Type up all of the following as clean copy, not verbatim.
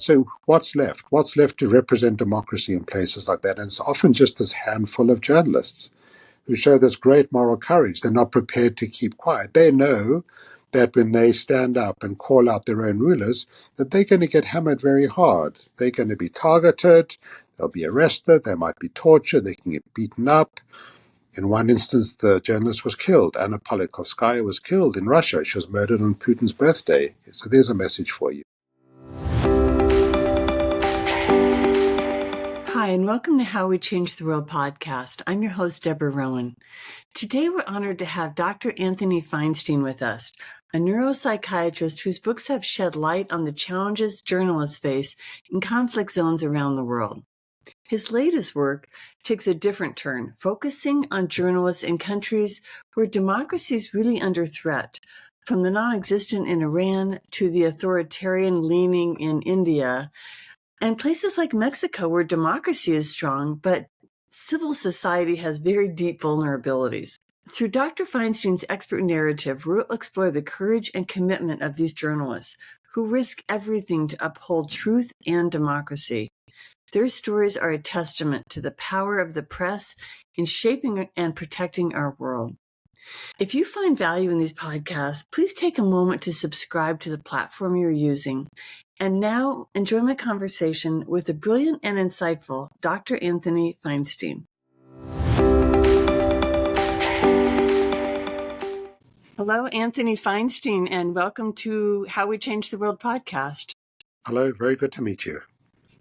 So what's left? What's left to represent democracy in places like that? And it's often just this handful of journalists who show this great moral courage. They're not prepared to keep quiet. They know that when they stand up and call out their own rulers, that they're going to get hammered very hard. They're going to be targeted. They'll be arrested. They might be tortured. They can get beaten up. In one instance, the journalist was killed. Anna Politkovskaya was killed in Russia. She was murdered on Putin's birthday. So there's a message for you. Hi, and welcome to How We Change the World podcast. I'm your host, Deborah Rowan. Today, we're honored to have Dr. Anthony Feinstein with us, a neuropsychiatrist whose books have shed light on the challenges journalists face in conflict zones around the world. His latest work takes a different turn, focusing on journalists in countries where democracy is really under threat, from the non-existent in Iran to the authoritarian-leaning in India, and places like Mexico where democracy is strong, but civil society has very deep vulnerabilities. Through Dr. Feinstein's expert narrative, we'll explore the courage and commitment of these journalists who risk everything to uphold truth and democracy. Their stories are a testament to the power of the press in shaping and protecting our world. If you find value in these podcasts, please take a moment to subscribe to the platform you're using. And now, enjoy my conversation with the brilliant and insightful Dr. Anthony Feinstein. Hello, Anthony Feinstein, and welcome to How We Change the World podcast. Hello, very good to meet you.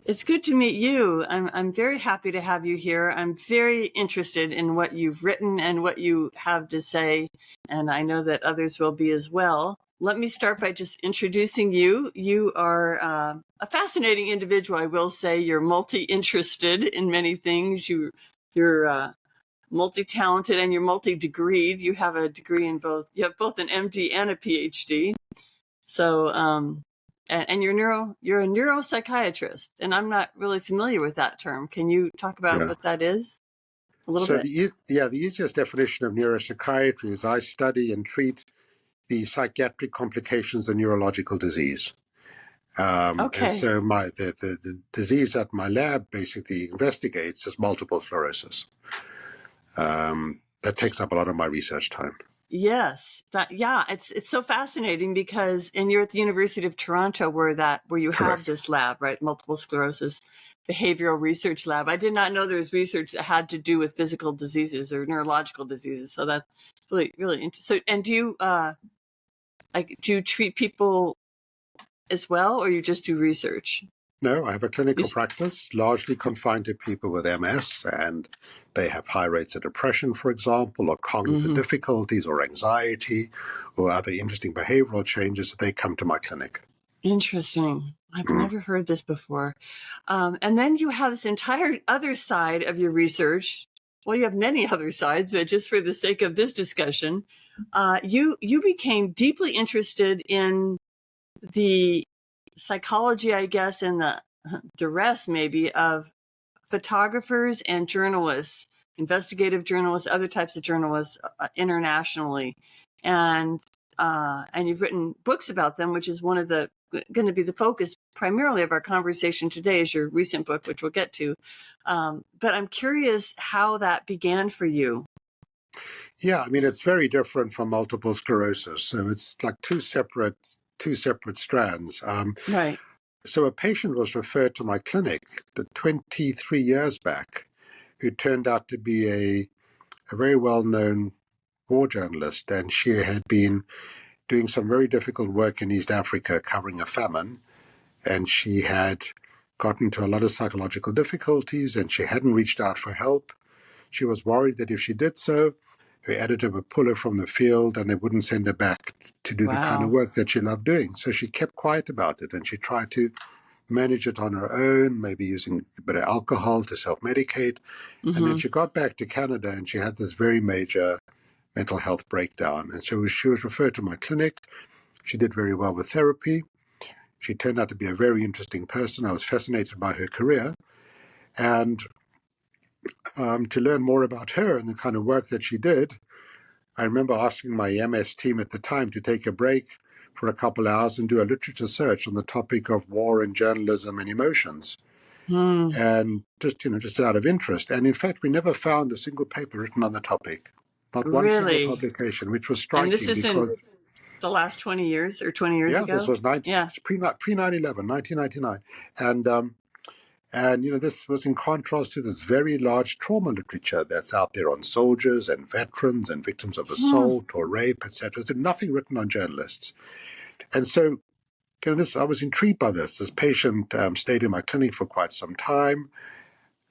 It's good to meet you. I'm very happy to have you here. I'm very interested in what you've written and what you have to say, and I know that others will be as well. Let me start by just introducing you. You are a fascinating individual, I will say. You're multi-interested in many things. You're multi-talented and you're multi-degreed. You have a degree in both. You have both an MD and a PhD. So, and you're a neuropsychiatrist, and I'm not really familiar with that term. Can you talk about what that is a little bit? The easiest definition of neuropsychiatry is I study and treat the psychiatric complications of neurological disease. And so the disease that my lab basically investigates is multiple sclerosis. That takes up a lot of my research time. Yes, it's so fascinating because, and you're at the University of Toronto where you Correct. have this lab, right? Multiple sclerosis behavioral research lab. I did not know there was research that had to do with physical diseases or neurological diseases. So that's really, really interesting. So, and do you treat people as well, or you just do research? No, I have a clinical practice largely confined to people with MS, and they have high rates of depression, for example, or cognitive difficulties or anxiety or other interesting behavioral changes. They come to my clinic. Interesting. I've never heard this before. And then you have this entire other side of your research. Well, you have many other sides, but just for the sake of this discussion, you became deeply interested in the psychology, I guess, and the duress maybe of photographers and journalists, investigative journalists, other types of journalists internationally. And you've written books about them, which is going to be the focus primarily of our conversation today, is your recent book, which we'll get to. But I'm curious how that began for you. Yeah, I mean, it's very different from multiple sclerosis. So it's like two separate strands. Right. So a patient was referred to my clinic 23 years back who turned out to be a very well-known war journalist, and she had been doing some very difficult work in East Africa covering a famine, and she had gotten into a lot of psychological difficulties, and she hadn't reached out for help. She was worried that if she did so, her editor would pull her from the field and they wouldn't send her back to do the kind of work that she loved doing. So she kept quiet about it, and she tried to manage it on her own, maybe using a bit of alcohol to self-medicate. And then she got back to Canada and she had this very major mental health breakdown. And so she was referred to my clinic. She did very well with therapy. She turned out to be a very interesting person. I was fascinated by her career. And to learn more about her and the kind of work that she did, I remember asking my MS team at the time to take a break for a couple of hours and do a literature search on the topic of war and journalism and emotions. And just out of interest. And in fact, we never found a single paper written on the topic. Not one single Really? publication, which was And this striking is because, in the last 20 years or 20 years ago? this was Yeah. pre 9/11, 1999. And this was in contrast to this very large trauma literature that's out there on soldiers and veterans and victims of assault or rape, etc. There's nothing written on journalists. And so, I was intrigued by this. This patient stayed in my clinic for quite some time.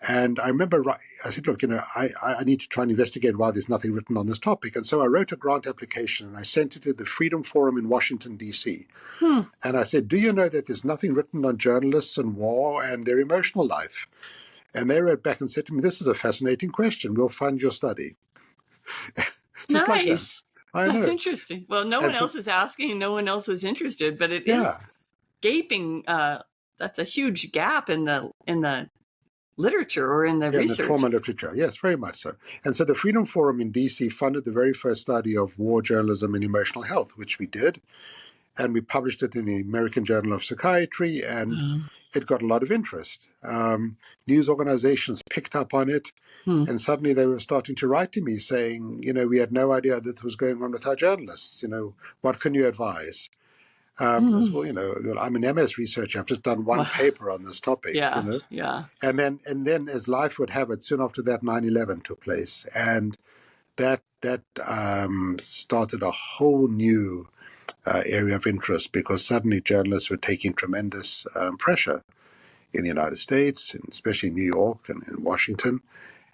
And I remember I said, look, I need to try and investigate why there's nothing written on this topic. And so I wrote a grant application and I sent it to the Freedom Forum in Washington, D.C. And I said, do you know that there's nothing written on journalists and war and their emotional life? And they wrote back and said to me, this is a fascinating question. We'll fund your study. Just like that. Nice. I know. That's interesting. Well, no one else was asking, no one else was interested, but it is gaping. That's a huge gap in the literature or in the research. In the trauma literature. Yes, very much so. And so the Freedom Forum in DC funded the very first study of war journalism and emotional health, which we did. And we published it in the American Journal of Psychiatry, and it got a lot of interest. News organizations picked up on it, and suddenly they were starting to write to me saying, we had no idea that was going on with our journalists. What can you advise? As well, I'm an MS researcher. I've just done one paper on this topic. Yeah. And then, as life would have it, soon after that, 9/11 took place, and that started a whole new area of interest, because suddenly journalists were taking tremendous pressure in the United States, and especially New York and in Washington.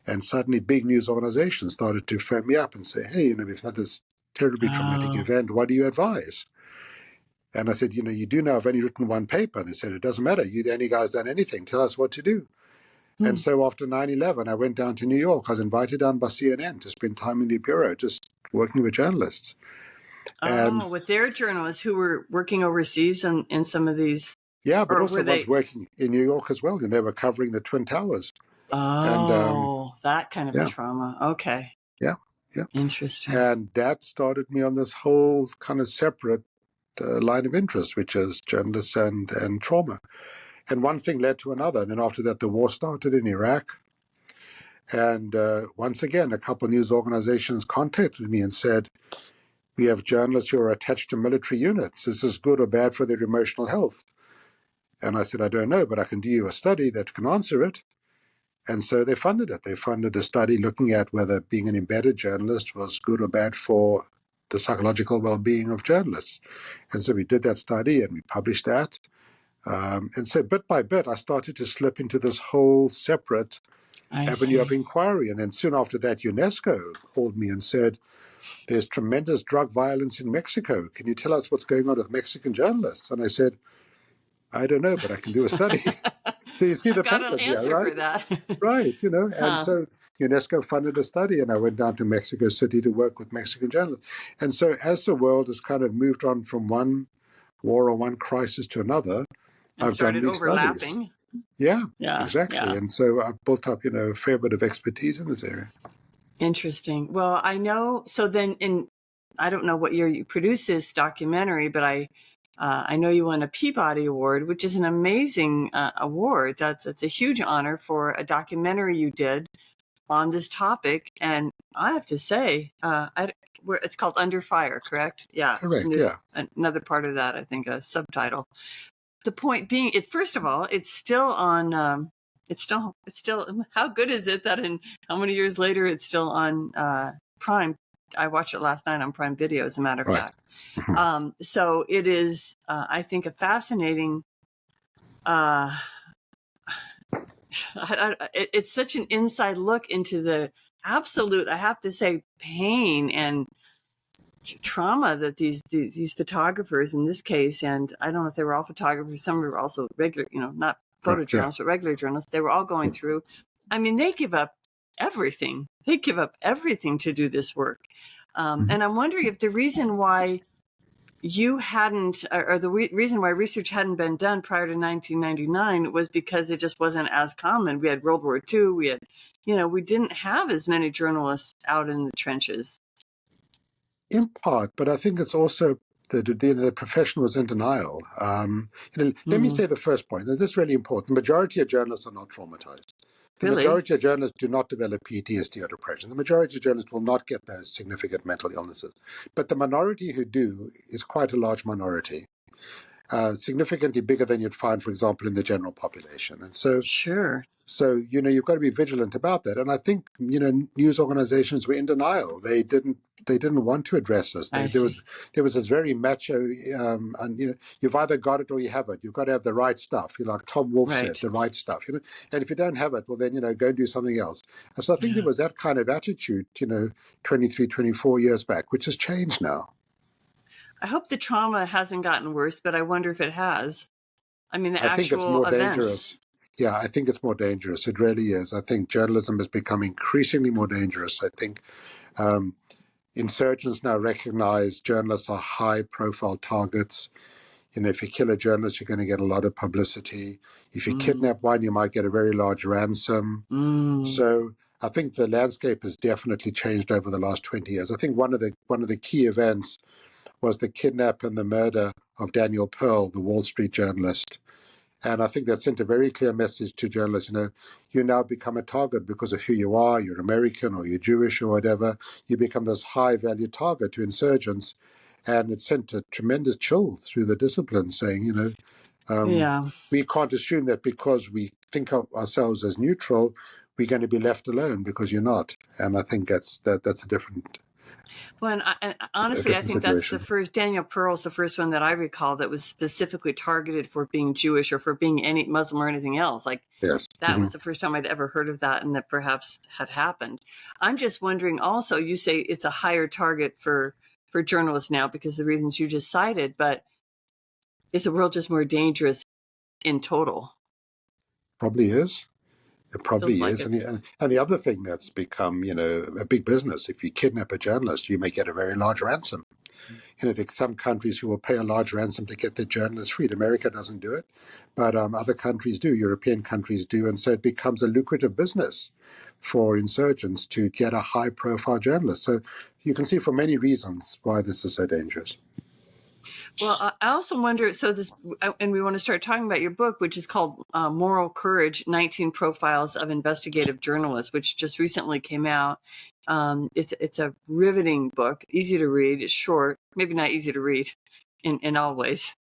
And suddenly big news organizations started to phone me up and say, hey, we've had this terribly traumatic event. What do you advise? And I said, you do know I've only written one paper. And they said, it doesn't matter. You're the only guy who's done anything. Tell us what to do. And so after 9/11, I went down to New York. I was invited down by CNN to spend time in the bureau, just working with journalists. With their journalists who were working overseas in some of these. Yeah, but also ones working in New York as well, and they were covering the Twin Towers. That kind of a trauma. Okay. Yeah. Interesting. And that started me on this whole kind of separate line of interest, which is journalists and trauma. And one thing led to another. And then after that, the war started in Iraq. And once again, a couple of news organizations contacted me and said, we have journalists who are attached to military units. Is this good or bad for their emotional health? And I said, I don't know, but I can do you a study that can answer it. And so they funded it. They funded a study looking at whether being an embedded journalist was good or bad for the psychological well-being of journalists. And so we did that study and we published that. And so bit by bit, I started to slip into this whole separate avenue of inquiry. And then soon after that, UNESCO called me and said, there's tremendous drug violence in Mexico. Can you tell us what's going on with Mexican journalists? And I said, I don't know, but I can do a study. So you see the pattern, got an answer right? for that. Right, And so UNESCO funded a study, and I went down to Mexico City to work with Mexican journalists. And so as the world has kind of moved on from one war or one crisis to another, I've done these studies. Yeah, exactly. Yeah. And so I've built up, a fair bit of expertise in this area. Interesting. Well, I know. So then I don't know what year you produced this documentary, but I know you won a Peabody Award, which is an amazing award. That's a huge honor for a documentary you did on this topic. And I have to say, it's called Under Fire, correct? Yeah. Correct. Another part of that, I think, a subtitle. The point being, first of all, it's still on. It's still. How good is it that how many years later it's still on Prime? I watched it last night on Prime Video, as a matter of fact. So it is, I think, a fascinating. It's such an inside look into the absolute, I have to say, pain and trauma that these photographers in this case, and I don't know if they were all photographers, some were also regular, not photojournalists, but regular journalists, they were all going through. I mean, they give up everything. They give up everything to do this work. And I'm wondering if the reason why you hadn't, or the reason why research hadn't been done prior to 1999 was because it just wasn't as common. We had World War II. We had, we didn't have as many journalists out in the trenches. In part, but I think it's also the profession was in denial. Let me say the first point, and this is really important. The majority of journalists are not traumatized. The Really? majority of journalists do not develop PTSD or depression. The majority of journalists will not get those significant mental illnesses. But the minority who do is quite a large minority, significantly bigger than you'd find, for example, in the general population. And Sure. so, you've got to be vigilant about that. And I think, news organizations were in denial. They didn't want to address this. There was this very macho, and you've either got it or you haven't. You've got to have the right stuff. Like Tom Wolfe said, the right stuff. And if you don't have it, well, then go and do something else. And so I think there was that kind of attitude, 23, 24 years back, which has changed now. I hope the trauma hasn't gotten worse, but I wonder if it has. I mean, I think it's more dangerous. Yeah, I think it's more dangerous. It really is. I think journalism has become increasingly more dangerous. I think insurgents now recognize journalists are high-profile targets. If you kill a journalist, you're going to get a lot of publicity. If you kidnap one, you might get a very large ransom. So I think the landscape has definitely changed over the last 20 years. I think one of the key events was the kidnap and the murder of Daniel Pearl, the Wall Street journalist. And I think that sent a very clear message to journalists, you now become a target because of who you are. You're American or you're Jewish or whatever. You become this high-value target to insurgents. And it sent a tremendous chill through the discipline saying, we can't assume that because we think of ourselves as neutral, we're going to be left alone because you're not. And I think that's a different. Well, and honestly, I think that's the first, Daniel Pearl's the first one that I recall that was specifically targeted for being Jewish or for being any Muslim or anything else. Like, yes. That was the first time I'd ever heard of that and that perhaps had happened. I'm just wondering also, you say it's a higher target for journalists now because of the reasons you just cited, but is the world just more dangerous in total? Probably is. It probably Feels is. like it. And the other thing that's become, a big business, if you kidnap a journalist, you may get a very large ransom. There's some countries who will pay a large ransom to get their journalists freed. America doesn't do it, but other countries do, European countries do. And so it becomes a lucrative business for insurgents to get a high-profile journalist. So you can see for many reasons why this is so dangerous. Well, I also wonder, and we want to start talking about your book, which is called Moral Courage, 19 Profiles of Investigative Journalists, which just recently came out. It's a riveting book, easy to read, it's short, maybe not easy to read in all ways,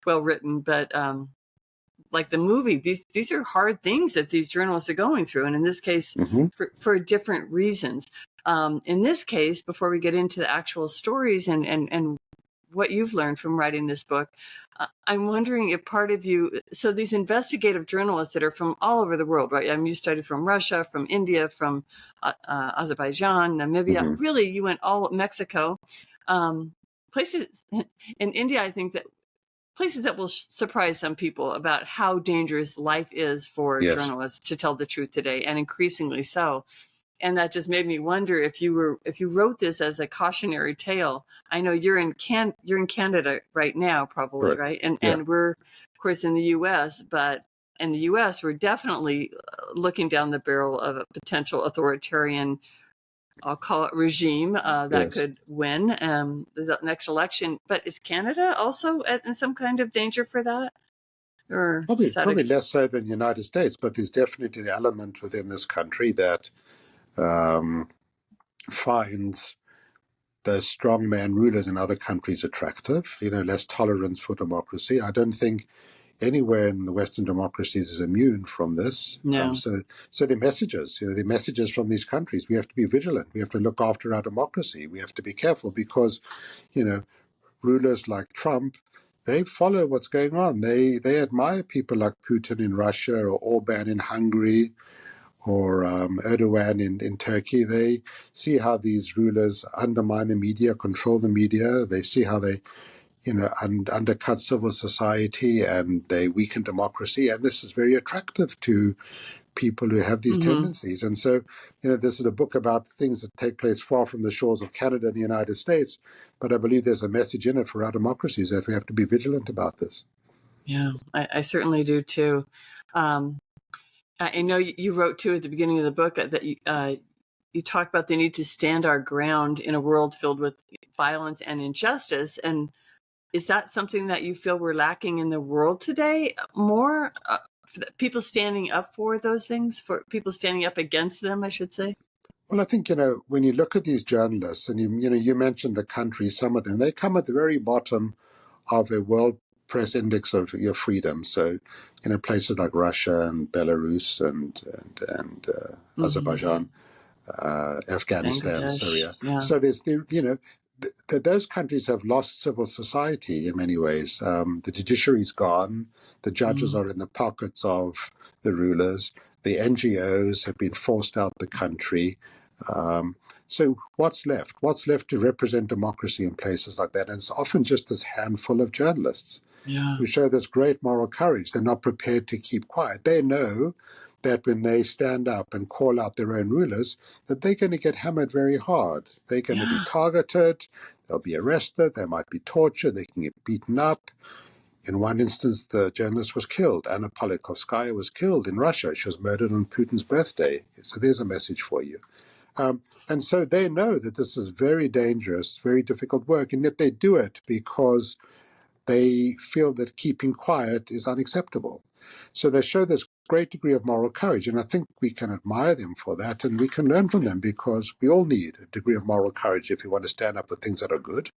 well written, but like the movie, these are hard things that these journalists are going through, and in this case, for different reasons. In this case, before we get into the actual stories and what you've learned from writing this book, I'm wondering if part of you, so these investigative journalists that are from all over the world, right? I mean, you studied from Russia, from India, from Azerbaijan, Namibia, really, you went all Mexico, places in India, I think that places that will surprise some people about how dangerous life is for journalists to tell the truth today, and increasingly so. And that just made me wonder if you wrote this as a cautionary tale. I know you're in Canada right now, probably, right? And we're, of course, in the U.S., but in the U.S., we're definitely looking down the barrel of a potential authoritarian, I'll call it regime, that could win the next election. But is Canada also in some kind of danger for that? Or probably less so than the United States, but there's definitely an element within this country that finds the strongman rulers in other countries attractive, less tolerance for democracy. I don't think anywhere in the Western democracies is immune from this. No. So the messages from these countries, we have to be vigilant. We have to look after our democracy. We have to be careful because, rulers like Trump, they follow what's going on. They admire people like Putin in Russia or Orban in Hungary or Erdogan in Turkey. They see how these rulers undermine the media, control the media. They see how they, undercut civil society and they weaken democracy. And this is very attractive to people who have these tendencies. And so, this is a book about things that take place far from the shores of Canada and the United States. But I believe there's a message in it for our democracies that we have to be vigilant about this. Yeah, I certainly do too. I know you wrote too at the beginning of the book that you talk about the need to stand our ground in a world filled with violence and injustice. And is that something that you feel we're lacking in the world today more? People standing up for those things, for people standing up against them, I should say? Well, I think, when you look at these journalists, and you mentioned the countries, some of them, they come at the very bottom of a world press index of your freedom. So, places like Russia and Belarus and Azerbaijan, Afghanistan, Bangladesh, Syria. yeah. So those countries have lost civil society in many ways. The judiciary's gone. The judges are in the pockets of the rulers. The NGOs have been forced out the country. So what's left? What's left to represent democracy in places like that? And it's often just this handful of journalists Yeah. who show this great moral courage. They're not prepared to keep quiet. They know that when they stand up and call out their own rulers, that they're going to get hammered very hard. They're going to be Yeah. targeted. They'll be arrested. They might be tortured. They can get beaten up. In one instance, the journalist was killed. Anna Politkovskaya was killed in Russia. She was murdered on Putin's birthday. So there's a message for you. And so they know that this is very dangerous, very difficult work, and yet they do it because they feel that keeping quiet is unacceptable. So they show this great degree of moral courage, and I think we can admire them for that, and we can learn from them because we all need a degree of moral courage if we want to stand up for things that are good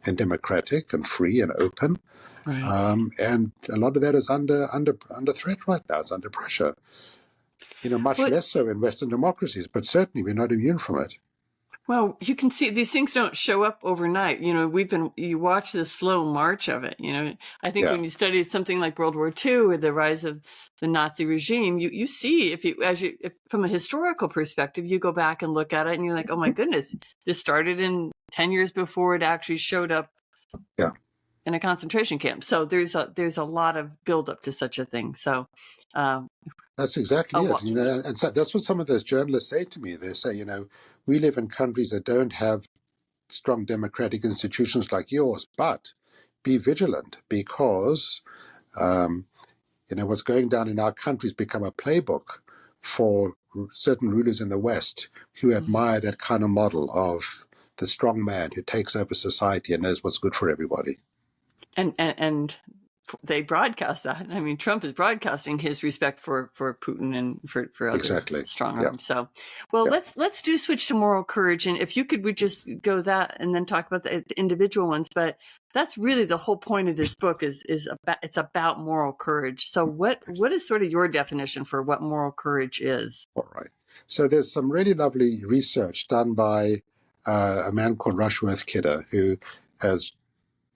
and democratic and free and open. Right. And a lot of that is under threat right now. It's under pressure. Much Well, less so in Western democracies, but certainly we're not immune from it. Well, you can see these things don't show up overnight. You watch the slow march of it. I think Yeah. when you study something like World War II or the rise of the Nazi regime, you see if from a historical perspective, you go back and look at it and you're like, oh my goodness, this started in 10 years before it actually showed up Yeah. in a concentration camp. So there's a lot of buildup to such a thing. So That's exactly it. And so that's what some of those journalists say to me. They say, we live in countries that don't have strong democratic institutions like yours, but be vigilant because, what's going down in our countries become a playbook for certain rulers in the West who admire that kind of model of the strong man who takes over society and knows what's good for everybody. And they broadcast that. I mean, Trump is broadcasting his respect for Putin and for other Exactly. strong Yeah. arms. So, well, Yeah. let's switch to moral courage. And if you could, we just go that and then talk about the individual ones. But that's really the whole point of this book it's about moral courage. So what is sort of your definition for what moral courage is? All right. So there's some really lovely research done by a man called Rushworth Kidder, who has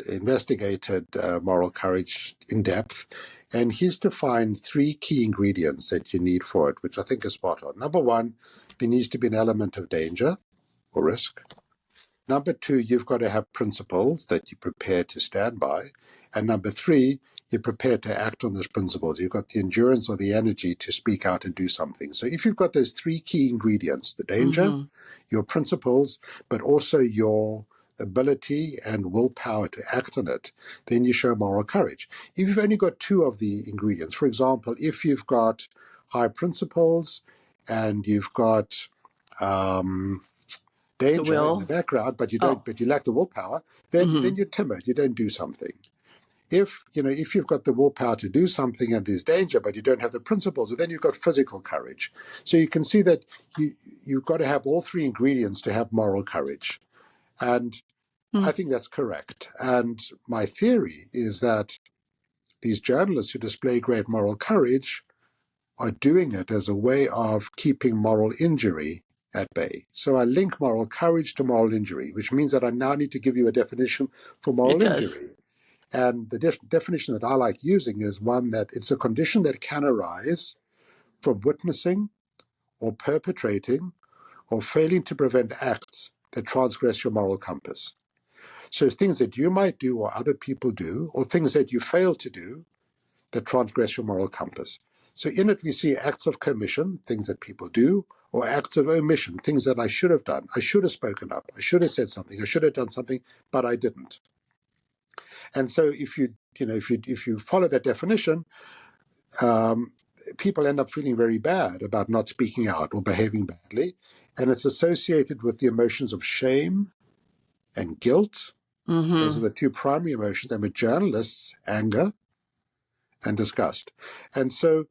investigated moral courage in depth, and he's defined 3 key ingredients that you need for it, which I think is spot on. Number 1, there needs to be an element of danger or risk. Number 2, you've got to have principles that you're prepared to stand by. And number 3, you're prepared to act on those principles. You've got the endurance or the energy to speak out and do something. So if you've got those 3 key ingredients, the danger, your principles, but also your ability and willpower to act on it, then you show moral courage. If you've only got 2 of the ingredients, for example, if you've got high principles and you've got danger in the background, but you don't, but you lack the willpower, then you're timid. You don't do something. If you've got the willpower to do something and there's danger, but you don't have the principles, then you've got physical courage. So you can see that you've got to have all 3 ingredients to have moral courage. And I think that's correct. And my theory is that these journalists who display great moral courage are doing it as a way of keeping moral injury at bay. So I link moral courage to moral injury, which means that I now need to give you a definition for moral injury. And the definition that I like using is one that it's a condition that can arise from witnessing or perpetrating or failing to prevent acts that transgress your moral compass. So it's things that you might do or other people do, or things that you fail to do that transgress your moral compass. So in it, we see acts of commission, things that people do, or acts of omission, things that I should have done. I should have spoken up. I should have said something. I should have done something, but I didn't. And so if you follow that definition, people end up feeling very bad about not speaking out or behaving badly. And it's associated with the emotions of shame and guilt Those Mm-hmm. are the two primary emotions. And with journalists, anger and disgust. And so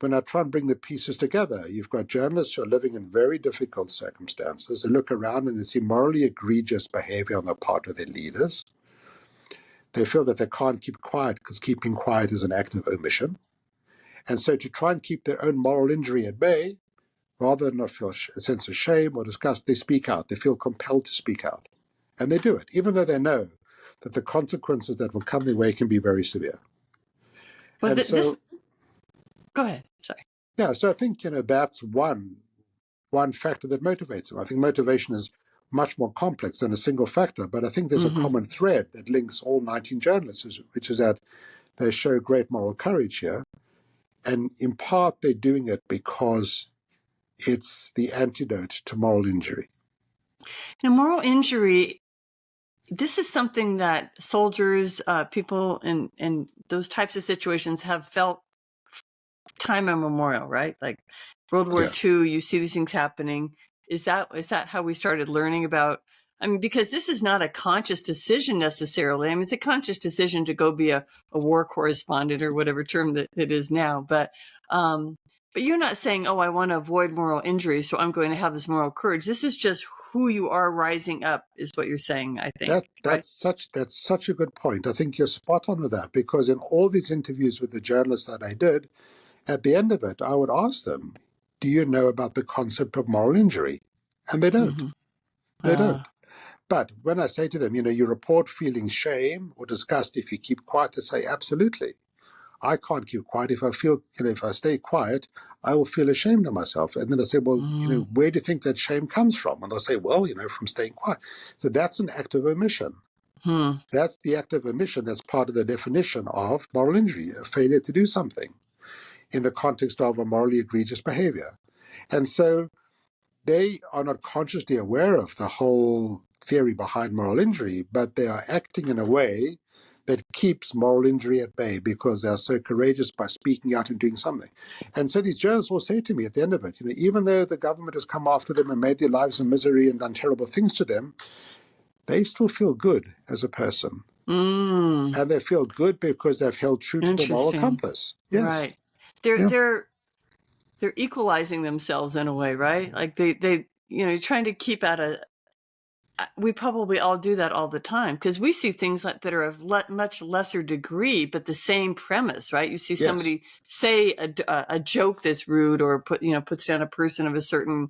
when I try and bring the pieces together, you've got journalists who are living in very difficult circumstances. They look around and they see morally egregious behavior on the part of their leaders. They feel that they can't keep quiet because keeping quiet is an act of omission. And so to try and keep their own moral injury at bay, rather than not feel a sense of shame or disgust, they speak out. They feel compelled to speak out. And they do it, even though they know that the consequences that will come their way can be very severe. Well, And this. so, Go ahead. Sorry. yeah, so I think, that's one factor that motivates them. I think motivation is much more complex than a single factor, but I think there's a Mm-hmm. common thread that links all 19 journalists, which is that they show great moral courage here. And in part, they're doing it because it's the antidote to moral injury. Now, moral injury. This is something that soldiers, people in those types of situations have felt time immemorial, right? Like World War Yeah, II, you see these things happening. Is that how we started learning about? I mean, because this is not a conscious decision necessarily. I mean, it's a conscious decision to go be a war correspondent or whatever term that it is now. But you're not saying, oh, I want to avoid moral injury, so I'm going to have this moral courage. This is just who you are rising up, is what you're saying, I think, right? that's such a good point. I think you're spot on with that, because in all these interviews with the journalists that I did, at the end of it, I would ask them, do you know about the concept of moral injury? And they don't. Mm-hmm. They don't. But when I say to them, you report feeling shame or disgust if you keep quiet, they say, absolutely. I can't keep quiet. If I feel, if I stay quiet, I will feel ashamed of myself. And then I say, well, Mm-hmm. where do you think that shame comes from? And they'll say, well, from staying quiet. So that's an act of omission. Hmm. That's the act of omission that's part of the definition of moral injury, a failure to do something in the context of a morally egregious behavior. And so they are not consciously aware of the whole theory behind moral injury, but they are acting in a way that keeps moral injury at bay because they are so courageous by speaking out and doing something. And so these journalists will say to me at the end of it, even though the government has come after them and made their lives a misery and done terrible things to them, they still feel good as a person. Mm. And they feel good because they've held true to their moral Interesting. compass. Yes. Right. They're Yeah. they're they're equalizing themselves in a way, right? Like you're trying to keep at a. We probably all do that all the time because we see things like that are of much lesser degree, but the same premise, right? You see Yes. somebody say a joke that's rude or puts down a person of a certain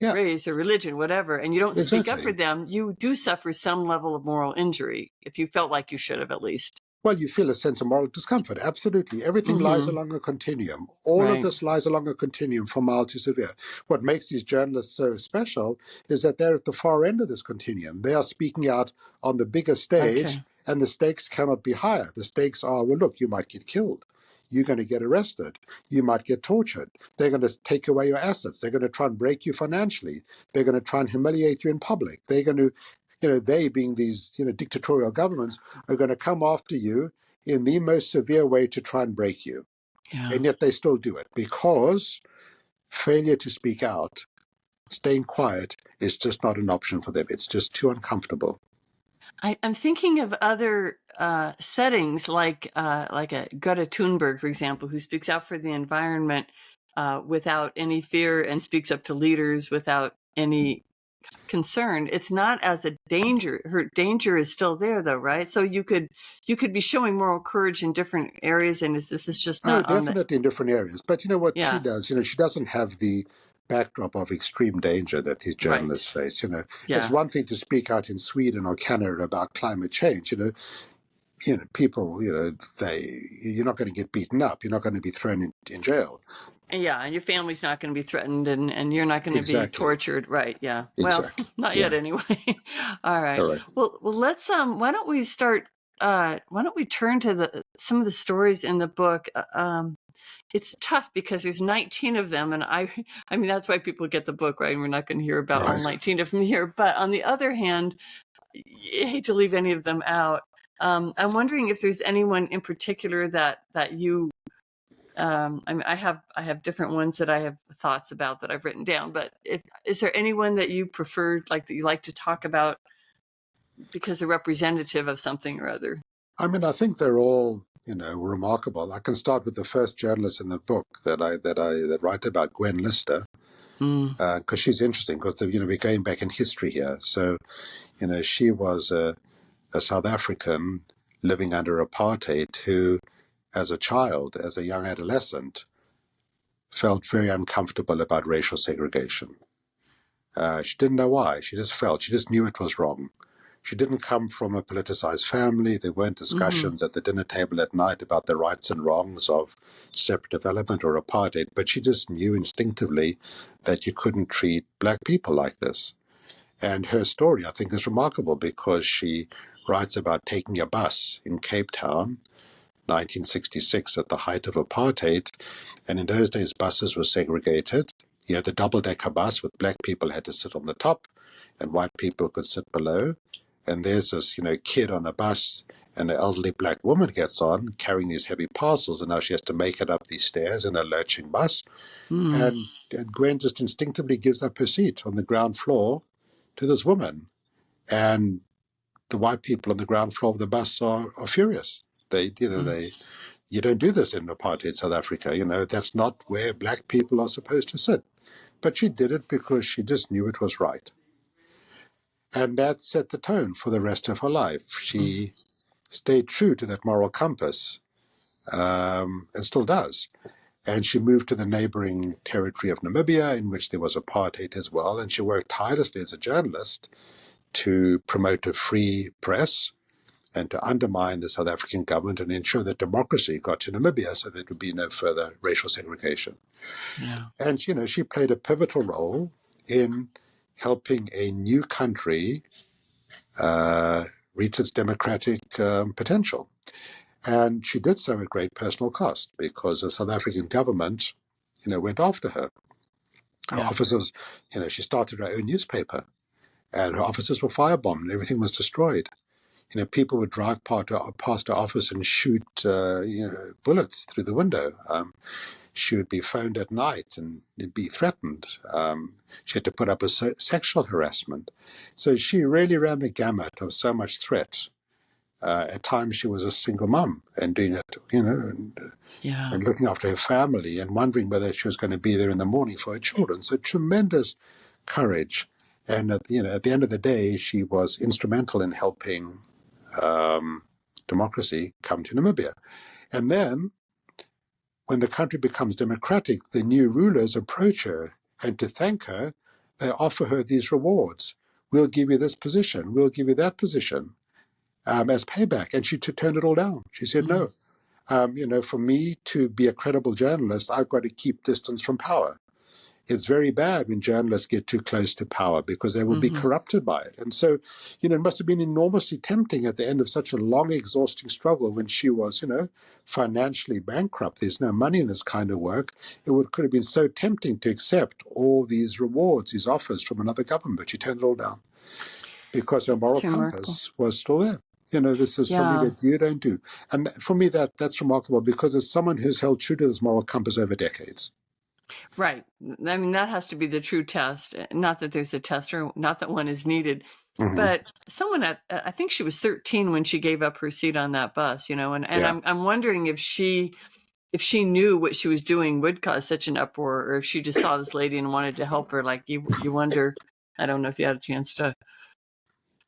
Yeah. race or religion, whatever, and you don't speak up for Exactly. them. You do suffer some level of moral injury if you felt like you should have at least. Well, you feel a sense of moral discomfort. Absolutely. Everything lies Mm-hmm. along a continuum. All of Right. this lies along a continuum from mild to severe. What makes these journalists so special is that they're at the far end of this continuum. They are speaking out on the bigger stage, Okay. and the stakes cannot be higher. The stakes are, well, look, you might get killed. You're going to get arrested. You might get tortured. They're going to take away your assets. They're going to try and break you financially. They're going to try and humiliate you in public. They're going to, they being these, dictatorial governments, are going to come after you in the most severe way to try and break you. Yeah. And yet they still do it because failure to speak out, staying quiet, is just not an option for them. It's just too uncomfortable. I'm thinking of other settings like a Greta Thunberg, for example, who speaks out for the environment without any fear and speaks up to leaders without any concern. It's not as a danger. Her danger is still there, though, right? So you could be showing moral courage in different areas, and this is just Oh, not on the. definitely in different areas. But you know what she Yeah. does? She doesn't have the backdrop of extreme danger that these journalists Right. face. It's Yeah. one thing to speak out in Sweden or Canada about climate change. People, you're not going to get beaten up. You're not going to be thrown in jail. Yeah, and your family's not going to be threatened, and you're not going to be Exactly. tortured, right? Yeah. Well, Exactly. not yet Yeah. anyway. All right. All right. Well, let's why don't we start why don't we turn to some of the stories in the book? It's tough because there's 19 of them, and I mean that's why people get the book, right? And we're not going to hear All about all right. 19 of them here, but on the other hand, I hate to leave any of them out. I'm wondering if there's anyone in particular that you I mean, I have different ones that I have thoughts about that I've written down. But is there anyone that you prefer, like that you like to talk about because they're representative of something or other. I mean, I think they're all, remarkable. I can start with the first journalist in the book that write about, Gwen Lister, because she's interesting. Because we're going back in history here. So, she was a South African living under apartheid who, as a child, as a young adolescent, felt very uncomfortable about racial segregation. She didn't know why. She just knew it was wrong. She didn't come from a politicized family. There weren't discussions at the dinner table at night about the rights and wrongs of separate development or apartheid, but she just knew instinctively that you couldn't treat black people like this. And her story, I think, is remarkable because she writes about taking a bus in Cape Town, 1966, at the height of apartheid. And in those days, buses were segregated. You had the double-decker bus with black people had to sit on the top and white people could sit below. And there's this, kid on a bus, and an elderly black woman gets on carrying these heavy parcels, and now she has to make it up these stairs in a lurching bus. And Gwen just instinctively gives up her seat on the ground floor to this woman. And the white people on the ground floor of the bus are furious. You don't do this in apartheid South Africa. That's not where black people are supposed to sit. But she did it because she just knew it was right. And that set the tone for the rest of her life. She stayed true to that moral compass, and still does. And she moved to the neighboring territory of Namibia, in which there was apartheid as well. And she worked tirelessly as a journalist to promote a free press and to undermine the South African government and ensure that democracy got to Namibia so there would be no further racial segregation. Yeah. And, she played a pivotal role in helping a new country reach its democratic potential. And she did so at great personal cost because the South African government, went after her. Her officers, she started her own newspaper and her offices were firebombed and everything was destroyed. People would drive past her office and shoot, bullets through the window. She would be phoned at night and be threatened. She had to put up with sexual harassment. So she really ran the gamut of so much threat. At times she was a single mum and doing it, and looking after her family and wondering whether she was going to be there in the morning for her children. So tremendous courage. And at the end of the day, she was instrumental in helping democracy come to Namibia. And then when the country becomes democratic, the new rulers approach her, and to thank her, they offer her these rewards. We'll give you this position. We'll give you that position as payback. And she turned it all down. She said, no. For me to be a credible journalist, I've got to keep distance from power. It's very bad when journalists get too close to power because they will be corrupted by it. And so, it must have been enormously tempting at the end of such a long, exhausting struggle when she was, financially bankrupt. There's no money in this kind of work. Could have been so tempting to accept all these rewards, these offers from another government, but she turned it all down because her moral compass was still there. This is something that you don't do. And for me, that's remarkable because it's someone who's held true to this moral compass over decades. Right. I mean, that has to be the true test. Not that there's a test or not that one is needed, but someone I think she was 13 when she gave up her seat on that bus, and I'm wondering if she knew what she was doing would cause such an uproar, or if she just saw this lady and wanted to help her. Like you wonder, I don't know if you had a chance to.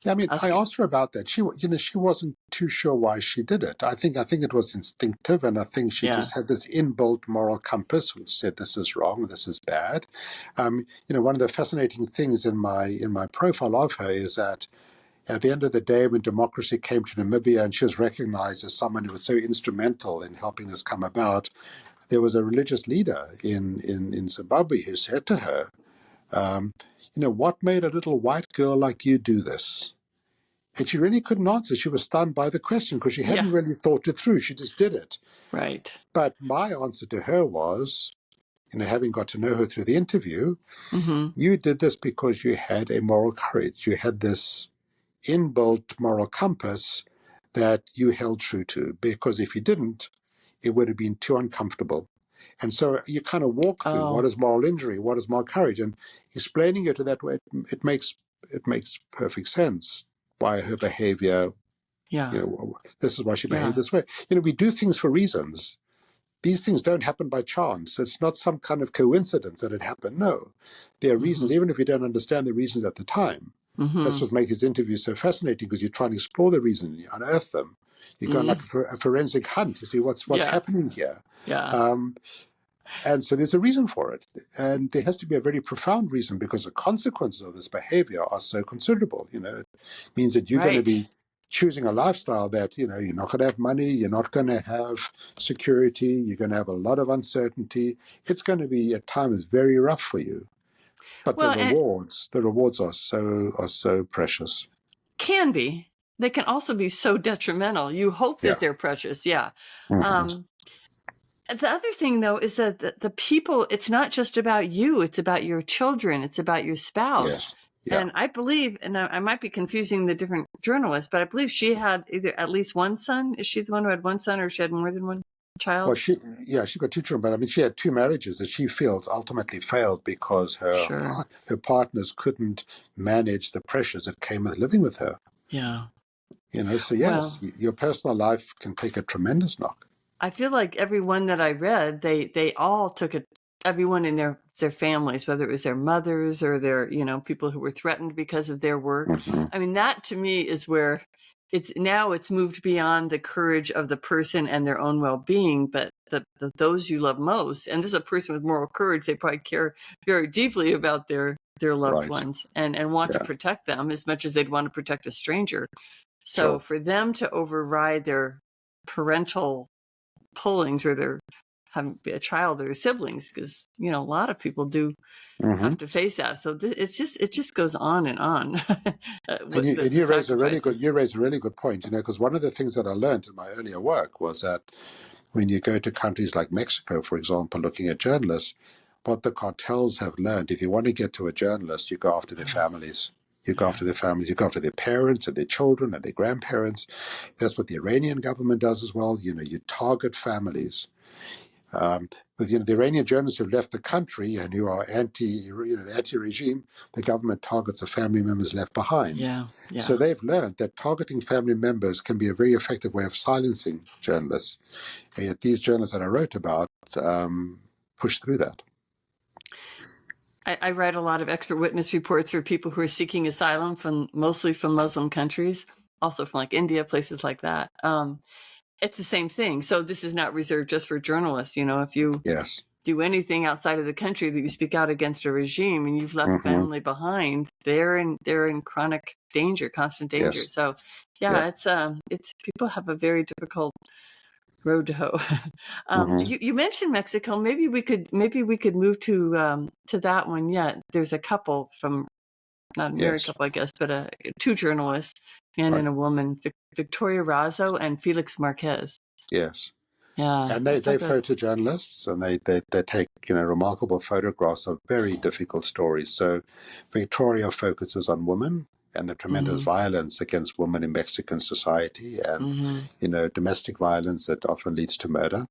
Yeah, I mean, I asked her about that. She wasn't too sure why she did it. I think it was instinctive, and I think she just had this inbuilt moral compass which said this is wrong, this is bad. One of the fascinating things in my profile of her is that at the end of the day, when democracy came to Namibia and she was recognized as someone who was so instrumental in helping this come about, there was a religious leader in Zimbabwe who said to her, what made a little white girl like you do this? And she really couldn't answer. She was stunned by the question because she hadn't really thought it through. She just did it. Right. But my answer to her was, having got to know her through the interview, you did this because you had a moral courage. You had this inbuilt moral compass that you held true to, because if you didn't, it would have been too uncomfortable. And so you kind of walk through what is moral injury, what is moral courage, and explaining it in that way, it makes perfect sense. why her behavior, Yeah. this is why she behaved Yeah. this way. We do things for reasons. These things don't happen by chance. It's not some kind of coincidence that it happened. No, there are reasons, even if we don't understand the reasons at the time. That's what makes his interview so fascinating, because you try and explore the reason, you unearth them. You go on like a forensic hunt to see what's Yeah. happening here. Yeah. And so there's a reason for it. And there has to be a very profound reason, because the consequences of this behavior are so considerable. It means that you're going to Right. be choosing a lifestyle that, you're not going to have money, you're not going to have security, you're going to have a lot of uncertainty. It's going to be at times very rough for you. But Well, and the rewards are so precious. can be. They can also be so detrimental. You hope Yeah. that they're precious. Yeah. Mm-hmm. The other thing, though, is that the people, it's not just about you. It's about your children. It's about your spouse. Yes. Yeah. And I believe, and I might be confusing the different journalists, but I believe she had either at least one son. Is she the one who had one son, or she had more than one Well, child? she got two children, but I mean, she had two marriages that she feels ultimately failed because Sure. her partners couldn't manage the pressures that came with living with her. Yeah. So yes, Well, your personal life can take a tremendous knock. I feel like every one that I read, they all took it. Everyone in their families, whether it was their mothers or their people who were threatened because of their work. Mm-hmm. I mean, that to me is where it's moved beyond the courage of the person and their own well-being, but those you love most. And this is a person with moral courage. They probably care very deeply about their loved Right. ones and want to Yeah. protect them as much as they'd want to protect a stranger. So Sure. for them to override their parental pullings, or their having a child or their siblings, because a lot of people do Mm-hmm. have to face that. So it just goes on and on. And the you raise a really sacrifices. good point. Because one of the things that I learned in my earlier work was that when you go to countries like Mexico, for example, looking at journalists, what the cartels have learned, if you want to get to a journalist, you go after their families. You go after their families, you go after their parents and their children and their grandparents. That's what the Iranian government does as well. You target families. But the Iranian journalists who've left the country and who are anti-regime, the government targets the family members left behind. Yeah. So they've learned that targeting family members can be a very effective way of silencing journalists. And yet these journalists that I wrote about push through that. I write a lot of expert witness reports for people who are seeking asylum mostly from Muslim countries, also from like India, places like that. It's the same thing. So this is not reserved just for journalists. If you Yes. do anything outside of the country that you speak out against a regime and you've left Mm-hmm. family behind, they're in chronic danger, constant danger. Yes. So yeah, it's people have a very difficult road to hoe. Mm-hmm. You mentioned Mexico. Maybe we could move to that one yet. There's a couple from, not a married Yes. couple, I guess, but two journalists, man Right. and a woman, Victoria Razzo and Felix Marquez. Yes. Yeah, And let's they talk about. photojournalists, and they take remarkable photographs of very difficult stories. So Victoria focuses on women and the tremendous violence against women in Mexican society, and domestic violence that often leads to murder.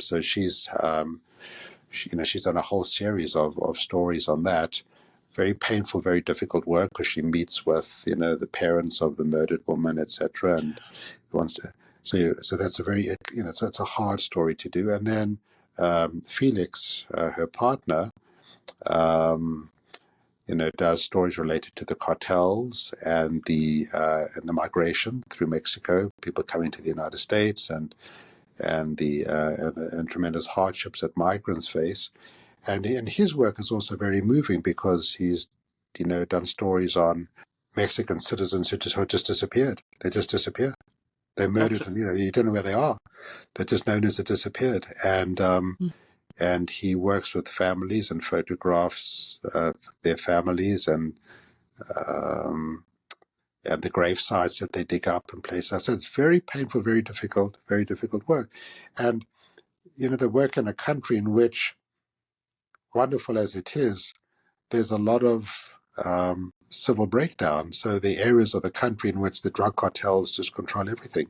So she's done a whole series of stories on that. Very painful, very difficult work, because she meets with the parents of the murdered woman, etc., and wants to. So that's a very so it's a hard story to do. And then Felix, her partner, does stories related to the cartels and the migration through Mexico, people coming to the United States, and the tremendous hardships that migrants face. And his work is also very moving, because he's done stories on Mexican citizens who just disappeared. They just disappear. They're murdered, and you don't know where they are. They're just known as they disappeared. And he works with families and photographs their families, and the grave sites that they dig up and places. So it's very painful, very difficult work. And the work in a country in which, wonderful as it is, there's a lot of civil breakdown. So the areas of the country in which the drug cartels just control everything.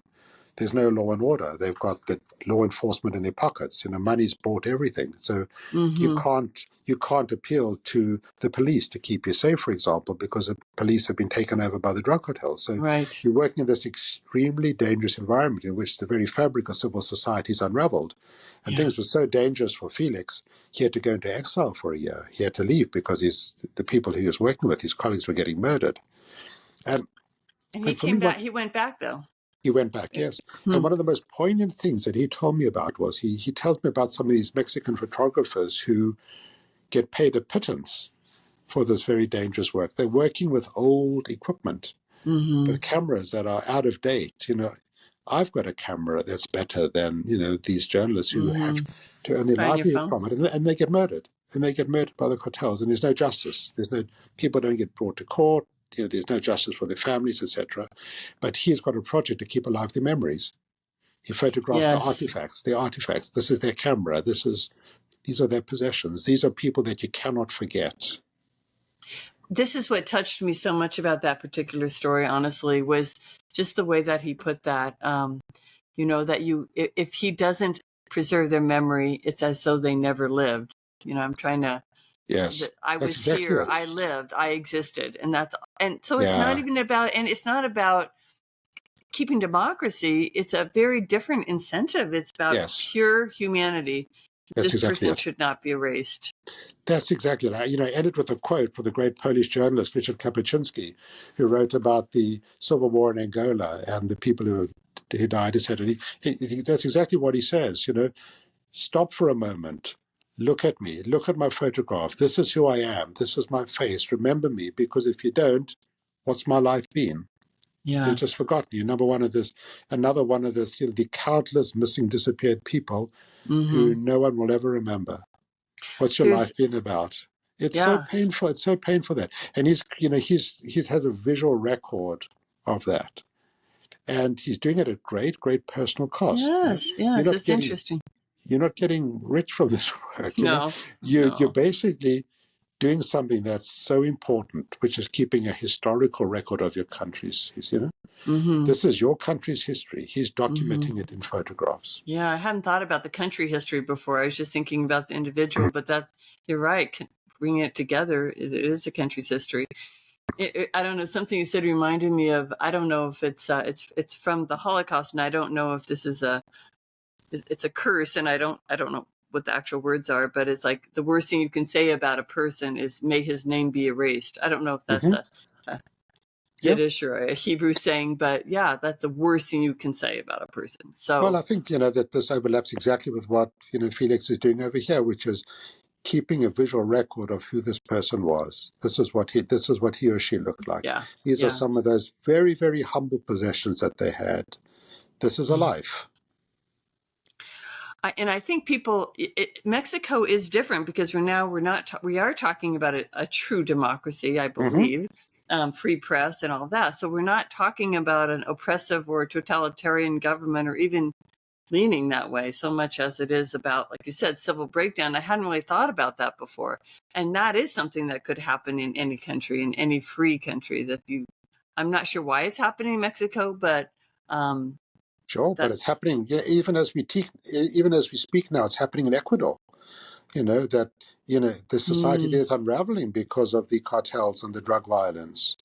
there's no law and order. They've got the law enforcement in their pockets. Money's bought everything. So you can't appeal to the police to keep you safe, for example, because the police have been taken over by the drug cartels. So Right. you're working in this extremely dangerous environment in which the very fabric of civil society is unraveled. And Yeah. things were so dangerous for Felix, he had to go into exile for a year. He had to leave because the people he was working with, his colleagues, were getting murdered. And And he and for came me, back. He went back though. he went back, yes. And one of the most poignant things that he told me about was he tells me about some of these Mexican photographers who get paid a pittance for this very dangerous work. They're working with old equipment, with cameras that are out of date. I've got a camera that's better than, these journalists who have to earn their On your livelihood phone. from it. And they get murdered. And they get murdered by the cartels. And there's no justice. People don't get brought to court. There's no justice for their families, etc. But he's got a project to keep alive their memories. He photographs the Yes. artifacts. The artifacts. This is their camera. These are their possessions. These are people that you cannot forget. This is what touched me so much about that particular story, honestly, was just the way that he put that. That if he doesn't preserve their memory, it's as though they never lived. I'm trying to. Yes, I that's was exactly here. it. I lived. I existed, and so it's not Yeah. even about. And it's not about keeping democracy. It's a very different incentive. It's about Yes, pure humanity. that's This exactly person it. should not be erased. That's exactly it. I ended with a quote from the great Polish journalist Richard Kapuscinski, who wrote about the civil war in Angola and the people who died, etc. That's exactly what he says. Stop for a moment. Look at me. Look at my photograph. This is who I am. This is my face. Remember me, because if you don't, what's my life been? Yeah. You're just forgotten. You're another one of this, the countless missing, disappeared people who no one will ever remember. What's your life been about? It's so painful. It's so painful that, and he's had a visual record of that, and he's doing it at great personal cost. Yes. You're Yes. not It's getting interesting. you're not getting rich from this work. No. You're basically doing something that's so important, which is keeping a historical record of your country's. This is your country's history. He's documenting it in photographs. Yeah, I hadn't thought about the country history before. I was just thinking about the individual, but you're right. Bringing it together, it is a country's history. I don't know, something you said reminded me of, I don't know if it's from the Holocaust, and I don't know if this is it's a curse, and I don't know what the actual words are, but it's like the worst thing you can say about a person is may his name be erased. I don't know if that's a Yiddish or a Hebrew saying, but yeah, that's the worst thing you can say about a person. So, well, I think that this overlaps exactly with what Felix is doing over here, which is keeping a visual record of who this person was. This is what he or she looked like. yeah, These are some of those very, very humble possessions that they had. This is a life. And I think Mexico is different because we are talking about a true democracy, I believe, free press and all of that. So we're not talking about an oppressive or totalitarian government or even leaning that way so much as it is about, like you said, civil breakdown. I hadn't really thought about that before. And that is something that could happen in any country, in any free country. I'm not sure why it's happening in Mexico, but sure, but it's happening. Even as we speak now, it's happening in Ecuador. The society there is unraveling because of the cartels and the drug violence.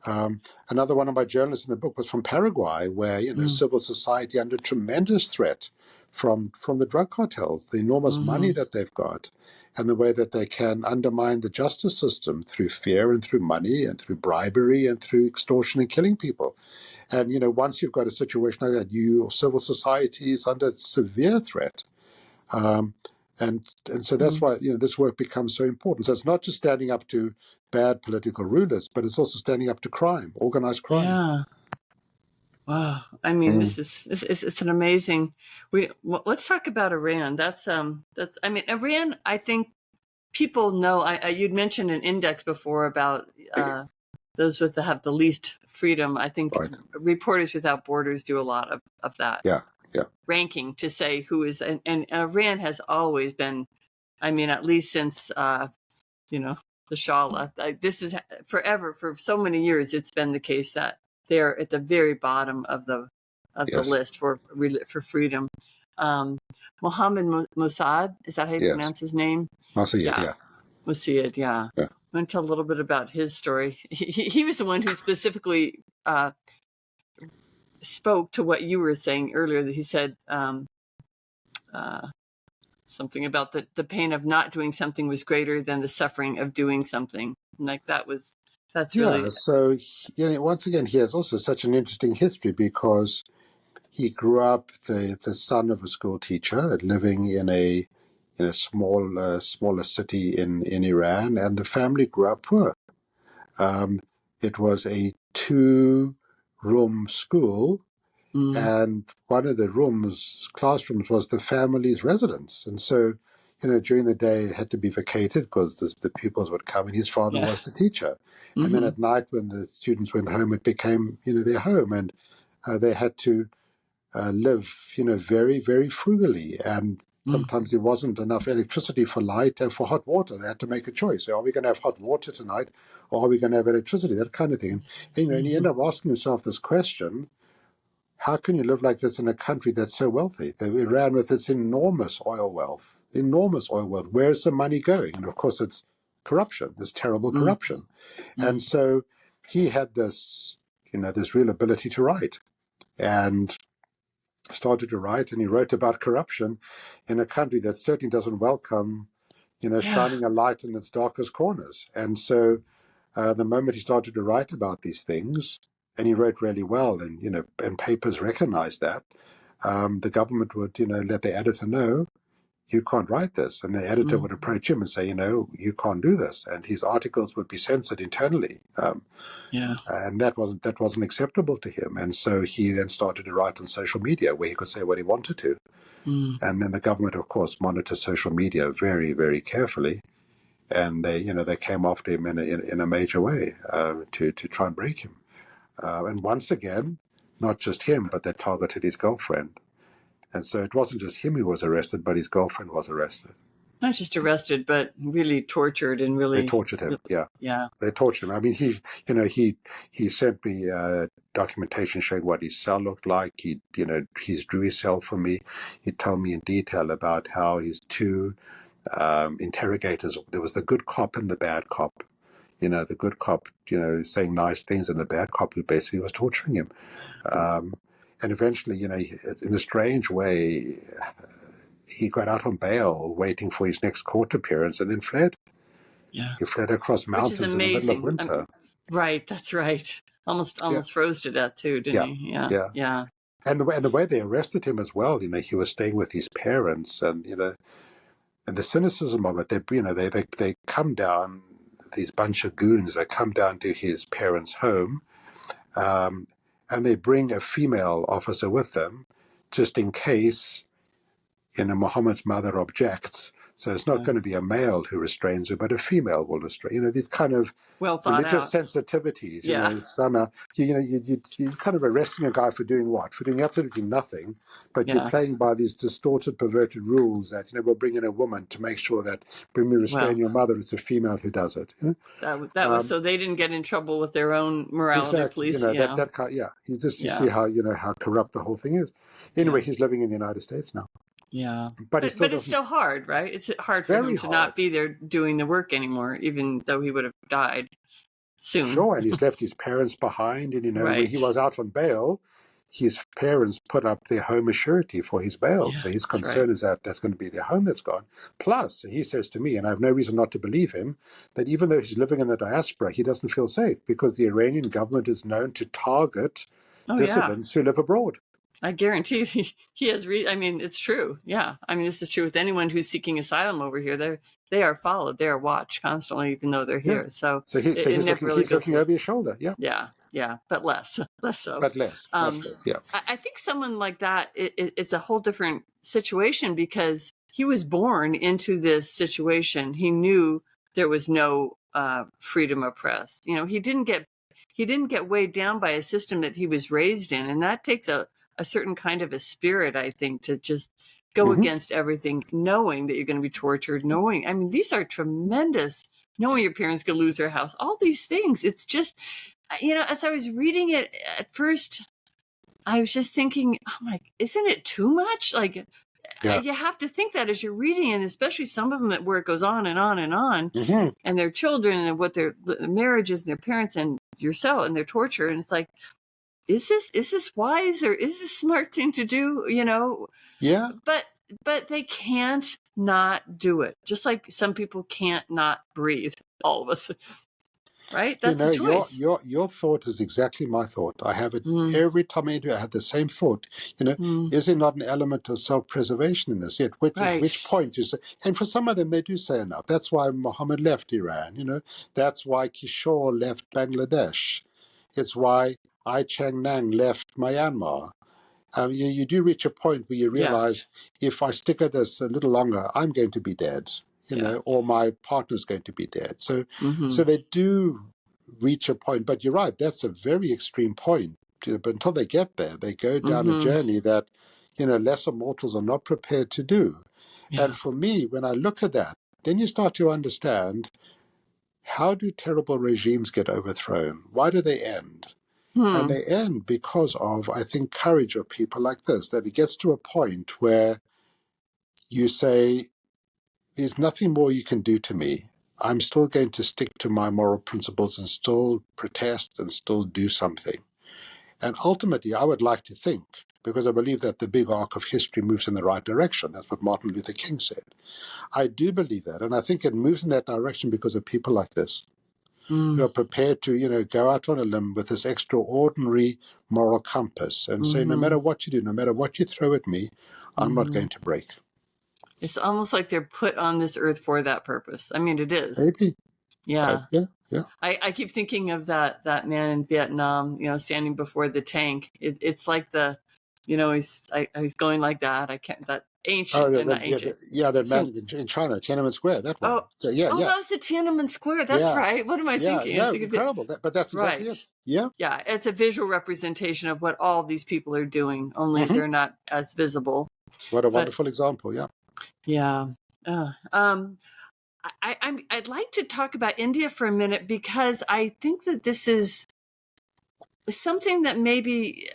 Another one of my journalists in the book was from Paraguay, where civil society under tremendous threat from the drug cartels, the enormous money that they've got, and the way that they can undermine the justice system through fear and through money and through bribery and through extortion and killing people. And once you've got a situation like that, your civil society is under severe threat. And so that's why this work becomes so important. So it's not just standing up to bad political rulers, but it's also standing up to crime, organized crime. Yeah. Wow. I mean, it's an amazing. Let's talk about Iran. Iran. I think people know. You'd mentioned an index before about those have the least freedom. I think Reporters Without Borders do a lot of that. Yeah. Ranking to say who is, and Iran has always been, at least since the Shah left. This is forever, for so many years, it's been the case that they're at the very bottom of of the Yes. list for freedom. Mohammed Mossad, is that how you Yes. pronounce his name? Masayed, Yeah, yeah. Mossad, yeah. Yeah. I want to tell a little bit about his story. He was the one who specifically spoke to what you were saying earlier. That he said something about the pain of not doing something was greater than the suffering of doing something. And like that's Yeah, really so once again, he has also such an interesting history because he grew up the son of a school teacher, living in a smaller city in Iran, and the family grew up poor. Um, it was a 2-room school, and one of the classrooms, was the family's residence, and so. During the day it had to be vacated because the pupils would come, and his father yeah. was the teacher. And then Mm-hmm. at night, when the students went home, it became, their home, and they had to live, very, very frugally. And sometimes there wasn't enough electricity for light and for hot water. They had to make a choice. So are we going to have hot water tonight, or are we going to have electricity? That kind of thing. And you end up asking yourself this question: how can you live like this in a country that's so wealthy? Iran, with its enormous oil wealth, where's the money going? And of course, it's corruption, this terrible corruption. And so he had this, this real ability to write, and started to write, and he wrote about corruption in a country that certainly doesn't welcome, Yeah. shining a light in its darkest corners. And so the moment he started to write about these things, and he wrote really well, and and papers recognized that, the government would let the editor know, you can't write this, and the editor would approach him and say, you can't do this, and his articles would be censored internally. Yeah. And that wasn't acceptable to him, and so he then started to write on social media where he could say what he wanted to. And then the government, of course, monitors social media very, very carefully, and they came after him in a major way to try and break him. And once again, not just him, but they targeted his girlfriend. And so it wasn't just him who was arrested, but his girlfriend was arrested. Not just arrested, but really tortured and They really, tortured him. Yeah, yeah. they tortured him. I mean, he sent me documentation showing what his cell looked like. He drew his cell for me. He told me in detail about how his 2 interrogators. There was the good cop and the bad cop. The good cop, saying nice things, and the bad cop who basically was torturing him. And eventually, in a strange way, he got out on bail, waiting for his next court appearance, and then fled. Yeah. He fled across Which is mountains in the middle of amazing. winter. Right. That's right. Almost Yeah, froze to death too, didn't yeah, he? Yeah. yeah. Yeah. And the way they arrested him as well, he was staying with his parents, and and the cynicism of it, they come down, these bunch of goons, they come down to his parents' home, and they bring a female officer with them, just in case, Muhammad's mother objects. So it's not Yeah. going to be a male who restrains her, but a female will restrain. These kind of Well thought religious out. sensitivities. Yeah. Somehow, you're kind of arresting a guy for doing what? For doing absolutely nothing, but you're Yeah. playing by these distorted, perverted rules that we'll bring in a woman to make sure that when we restrain Well, your mother, it's a female who does it. that was so they didn't get in trouble with their own morality Exactly. police. That kind. Yeah. You see Yeah. how corrupt the whole thing is. Anyway, Yeah. he's living in the United States now, Yeah. but he still But it's doesn't. still hard, right? It's hard for him Very to not hard. be there doing the work anymore, even though he would have died soon. Sure, and he's left his parents behind. And when he Right. was out on bail, his parents put up their home as surety for his bail. Yeah. So his That's right. concern is that that's going to be their home that's gone. Plus, he says to me, and I have no reason not to believe him, that even though he's living in the diaspora, he doesn't feel safe because the Iranian government is known to target Oh yeah. dissidents who live abroad. I guarantee he has. I mean, it's true. Yeah. I mean, this is true with anyone who's seeking asylum over here. They are followed. They are watched constantly, even though they're Yeah. here. So So it never really he's goes looking away. over his shoulder. Yeah. Yeah. Yeah. But less so. But less, much Um, less. Yeah. I think someone like that, it's a whole different situation because he was born into this situation. He knew there was no freedom of press. He didn't get weighed down by a system that he was raised in, and that takes a certain kind of a spirit, I think, to just go Hmm. against everything, knowing that you're going to be tortured, I mean, these are tremendous, knowing your parents could lose their house, all these things. It's just, as I was reading it at first, I was just thinking, I'm like, isn't it too much? Like, Yeah. you have to think that as you're reading, and especially some of them where it goes on and on and on, and their children and what their marriages and their parents and yourself and their torture, and it's like, is this wise, or is this smart thing to do? Yeah. But they can't not do it. Just like some people can't not breathe. All of us, right? That's a choice. Your thought is exactly my thought. I have it Mm. every time I do. I have the same thought. Is there not an element of self-preservation in this? Yet, at which point you say? And for some of them, they do say enough. That's why Mohammed left Iran. That's why Kishore left Bangladesh. It's why Ai Cheng-nang left Myanmar. You do reach a point where you realize, if I stick at this a little longer, I'm going to be dead, or my partner's going to be dead. So, so they do reach a point. But you're right, that's a very extreme point. But until they get there, they go down a journey that, lesser mortals are not prepared to do. Yeah. And for me, when I look at that, then you start to understand, how do terrible regimes get overthrown? Why do they end? And they end because of, I think, courage of people like this, that it gets to a point where you say, there's nothing more you can do to me. I'm still going to stick to my moral principles and still protest and still do something. And ultimately, I would like to think, because I believe that the big arc of history moves in the right direction. That's what Martin Luther King said. I do believe that. And I think it moves in that direction because of people like this, who are prepared to, go out on a limb with this extraordinary moral compass and say, no matter what you do, no matter what you throw at me, I'm not going to break. It's almost like they're put on this earth for that purpose. I mean, it is. Maybe. Yeah. Yeah. I keep thinking of that man in Vietnam, standing before the tank. It's like he's going like that. I can't, that ancient, not ancient. That man in China, Tiananmen Square, that one. Oh, so, that was the Tiananmen Square. That's right. What am I thinking? No, incredible. But that's exactly it. Yeah. Yeah, it's a visual representation of what all these people are doing, only they're not as visible. What a wonderful example, yeah. Yeah. I'd like to talk about India for a minute, because I think that this is something that maybe,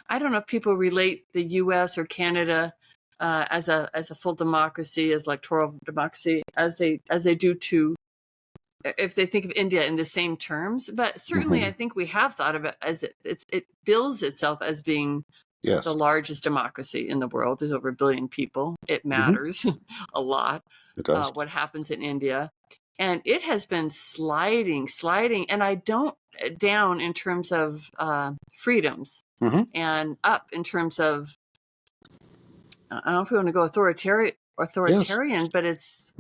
I don't know if people relate the U.S. or Canada as a full democracy, as electoral democracy, as they do to, if they think of India in the same terms. But certainly, I think we have thought of it as it bills itself as being the largest democracy in the world. There's over 1 billion people. It matters a lot. It does. What happens in India. And it has been sliding, and I don't down in terms of freedoms, and up in terms of, I don't know if we want to go authoritarian, but it's,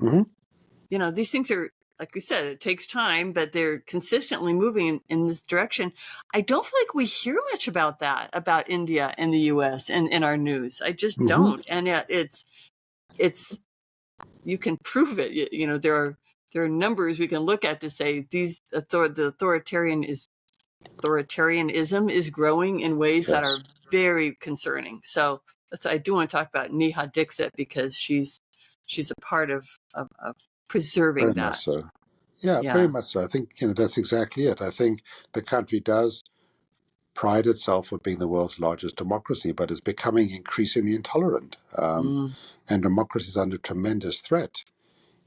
these things are, like we said, it takes time, but they're consistently moving in this direction. I don't feel like we hear much about that, about India and the U.S. and in our news. I just don't. And yet it's, you can prove it. There are numbers we can look at to say the authoritarianism is growing in ways that are very concerning. So that's why I do want to talk about Neha Dixit, because she's a part of preserving very that. Much so. Yeah, very much so. I think that's exactly it. I think the country does pride itself of being the world's largest democracy, but is becoming increasingly intolerant. And democracy is under tremendous threat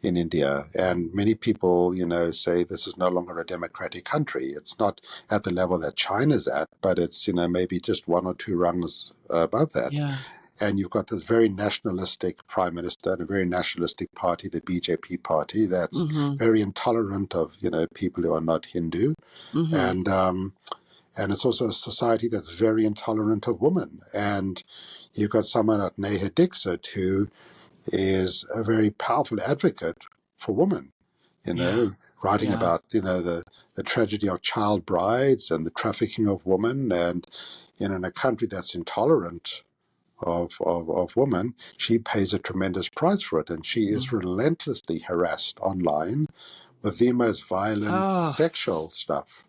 in India. And many people, say this is no longer a democratic country. It's not at the level that China's at, but it's, maybe just one or two rungs above that. Yeah. And you've got this very nationalistic prime minister and a very nationalistic party, the BJP party, that's very intolerant of, people who are not Hindu. And it's also a society that's very intolerant of women. And you've got someone like Neha Dixit, who is a very powerful advocate for women, writing about, the tragedy of child brides and the trafficking of women. And, in a country that's intolerant of women, she pays a tremendous price for it. And she is relentlessly harassed online with the most violent sexual stuff.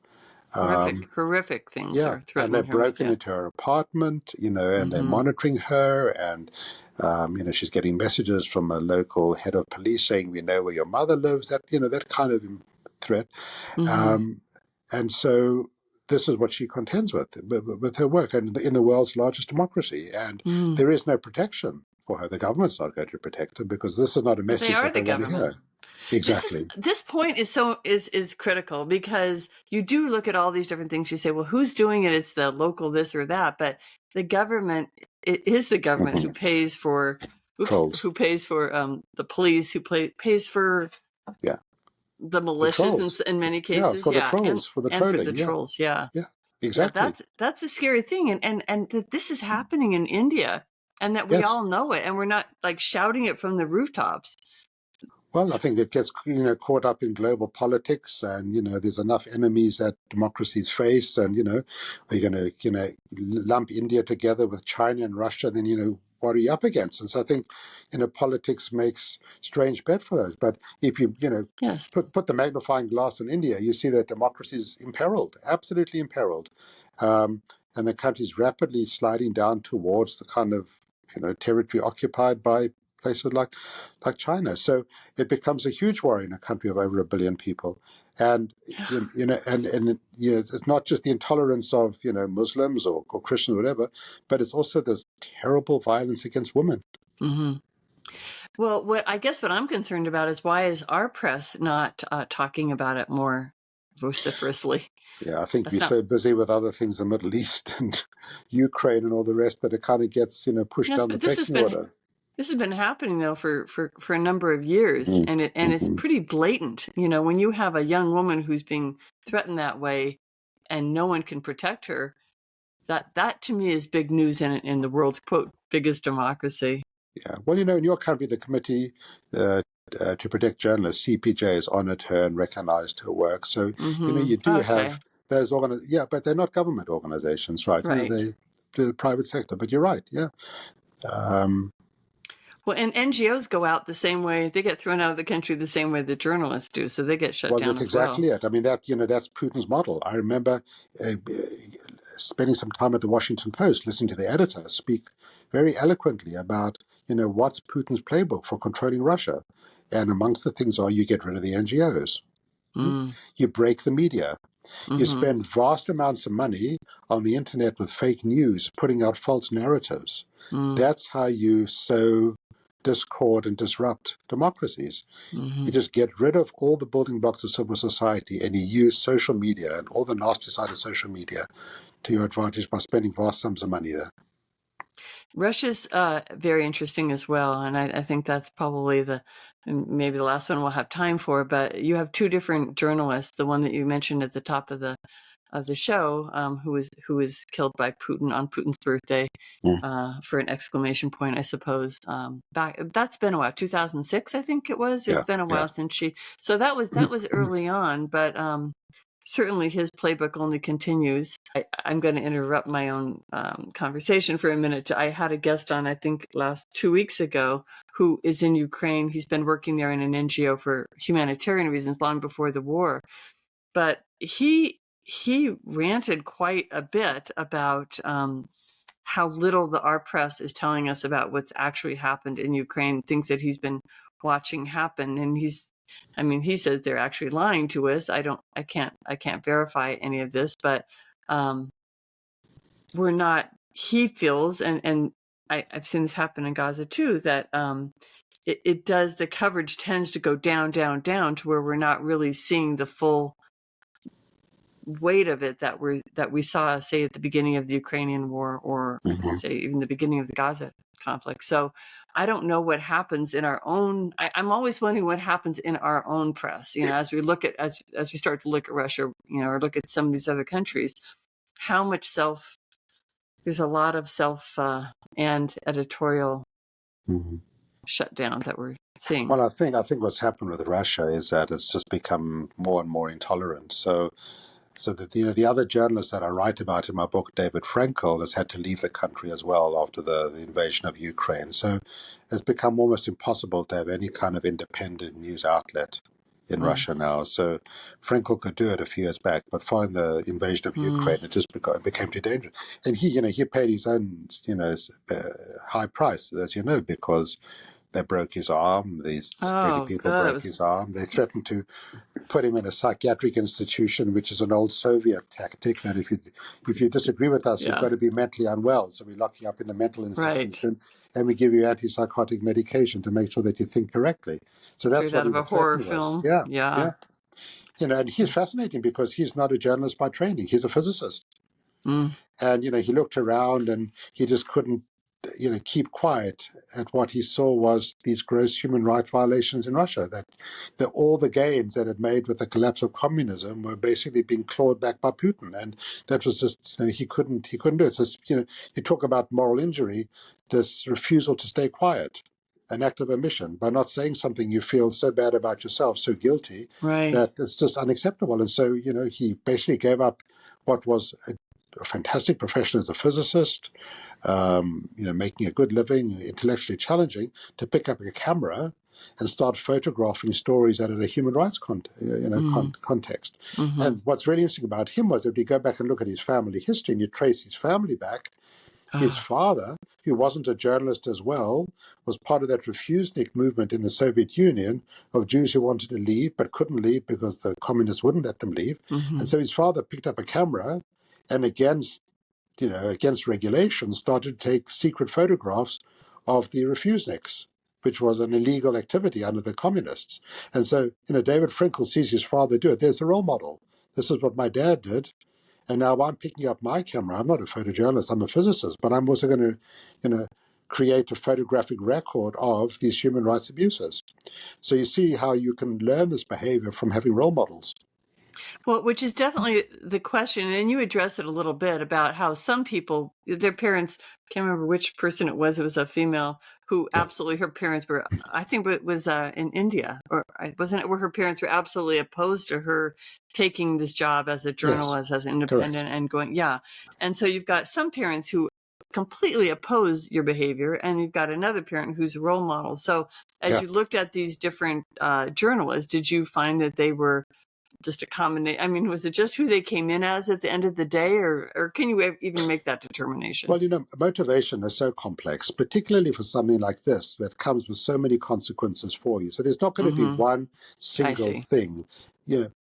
Horrific things are threatening her. And they've broken into her apartment, and they're monitoring her, and she's getting messages from a local head of police saying, "We know where your mother lives." That that kind of threat, and so this is what she contends with her work, and in the world's largest democracy. And there is no protection for her. The government's not going to protect her because this is not a But they message are that the they want to government. hear. Exactly. This point is critical, because you do look at all these different things. You say, well, who's doing it? It's the local this or that, but the government, it is the government who pays for Trolls. who pays for the police, who pays for the militias in many cases, for the trolls, for the trolling, for the trolls, exactly. That's a scary thing, and that this is happening in India, and that we all know it, and we're not like shouting it from the rooftops. Well, I think it gets caught up in global politics, and there's enough enemies that democracies face, and are you going to lump India together with China and Russia? Then what are you up against? And so I think politics makes strange bedfellows. But if you put the magnifying glass on India, you see that democracy is imperiled, absolutely imperiled, and the country's rapidly sliding down towards the kind of territory occupied by places like China. So it becomes a huge worry in a country of over 1 billion people. And it's not just the intolerance of Muslims or Christians or whatever, but it's also this terrible violence against women. Mm-hmm. Well, I guess what I'm concerned about is, why is our press not talking about it more vociferously? Yeah, I think we're so busy with other things, the Middle East and Ukraine and all the rest, that it kind of gets pushed down the pecking order. This has been happening though for a number of years, and it's pretty blatant. When you have a young woman who's being threatened that way, and no one can protect her, that to me is big news in the world's quote biggest democracy. Yeah, well, in your country, the Committee to Protect Journalists, CPJ, has honoured her and recognised her work. So you do have those but they're not government organisations, right? Right. They're the private sector. But you're right, yeah. Well, and NGOs go out the same way. They get thrown out of the country the same way the journalists do. So they get shut down as well. Well, that's exactly it. I mean, that's Putin's model. I remember spending some time at the Washington Post, listening to the editor speak very eloquently about, what's Putin's playbook for controlling Russia. And amongst the things are, you get rid of the NGOs. You break the media. You spend vast amounts of money on the internet with fake news, putting out false narratives. That's how you sow discord and disrupt democracies. You just get rid of all the building blocks of civil society, and you use social media and all the nasty side of social media to your advantage by spending vast sums of money there. Russia's very interesting as well, and I think that's probably maybe the last one we'll have time for. But you have two different journalists. The one that you mentioned at the top of the show, who was killed by Putin on Putin's birthday for an exclamation point, I suppose. That's been a while. 2006, I think it was. It's been a while since she. So that was early on, but certainly his playbook only continues. I'm going to interrupt my own conversation for a minute. I had a guest on, I think, 2 weeks ago, who is in Ukraine. He's been working there in an NGO for humanitarian reasons long before the war. But he ranted quite a bit about how little our press is telling us about what's actually happened in Ukraine, things that he's been watching happen. And he says they're actually lying to us. I can't verify any of this, but we're not, he feels, and I've seen this happen in Gaza too, that it does, the coverage tends to go down to where we're not really seeing the full weight of it that we saw, say, at the beginning of the Ukrainian war, or say even the beginning of the Gaza conflict. So I don't know what happens in our own. I'm always wondering what happens in our own press. As we look at as we start to look at Russia, or look at some of these other countries, how much there's a lot of self and editorial shutdown that we're seeing. Well, I think what's happened with Russia is that it's just become more and more intolerant. So that the other journalist that I write about in my book, David Frankel, has had to leave the country as well after the invasion of Ukraine. So it's become almost impossible to have any kind of independent news outlet in Russia now. So Frankel could do it a few years back, but following the invasion of Ukraine, it just became too dangerous. And he paid his own high price, as you know, because They broke his arm. These security Oh, people good. broke his arm. They threatened to put him in a psychiatric institution, which is an old Soviet tactic that if you disagree with us, you've Yeah, got to be mentally unwell. So we lock you up in the mental right. institution and we give you antipsychotic medication to make sure that you think correctly. So that's Straight what out he of a was horror threatened with. film. Yeah, Yeah. yeah. And he's fascinating because he's not a journalist by training. He's a physicist. Mm, And, he looked around and he just couldn't, keep quiet at what he saw was these gross human rights violations in Russia, that all the gains that it made with the collapse of communism were basically being clawed back by Putin. And that was just, he couldn't do it. So, you talk about moral injury, this refusal to stay quiet, an act of omission, by not saying something you feel so bad about yourself, so guilty, right. that it's just unacceptable. And so, he basically gave up what was a fantastic profession as a physicist, making a good living, intellectually challenging, to pick up a camera and start photographing stories that had a human rights context. Mm-hmm. And what's really interesting about him was if you go back and look at his family history and you trace his family back, his father, who wasn't a journalist as well, was part of that refusnik movement in the Soviet Union of Jews who wanted to leave but couldn't leave because the communists wouldn't let them leave. Mm-hmm. And so his father picked up a camera and against regulation, started to take secret photographs of the refuseniks, which was an illegal activity under the communists. And so, David Frankel sees his father do it. There's a role model. This is what my dad did. And now I'm picking up my camera. I'm not a photojournalist, I'm a physicist, but I'm also going to, create a photographic record of these human rights abuses. So you see how you can learn this behavior from having role models. Well, which is definitely the question, and you address it a little bit about how some people, their parents, can't remember which person it was a female who absolutely, her parents were, I think it was in India, or wasn't it where her parents were absolutely opposed to her taking this job as a Yes, journalist, as an correct. independent and going, yeah. And so you've got some parents who completely oppose your behavior, and you've got another parent who's a role model. So as Yeah. you looked at these different journalists, did you find that they were just a combination? I mean, was it just who they came in as at the end of the day, or can you even make that determination? Well, motivation is so complex, particularly for something like this that comes with so many consequences for you. So there's not going to be Mm-hmm. one I single see. thing,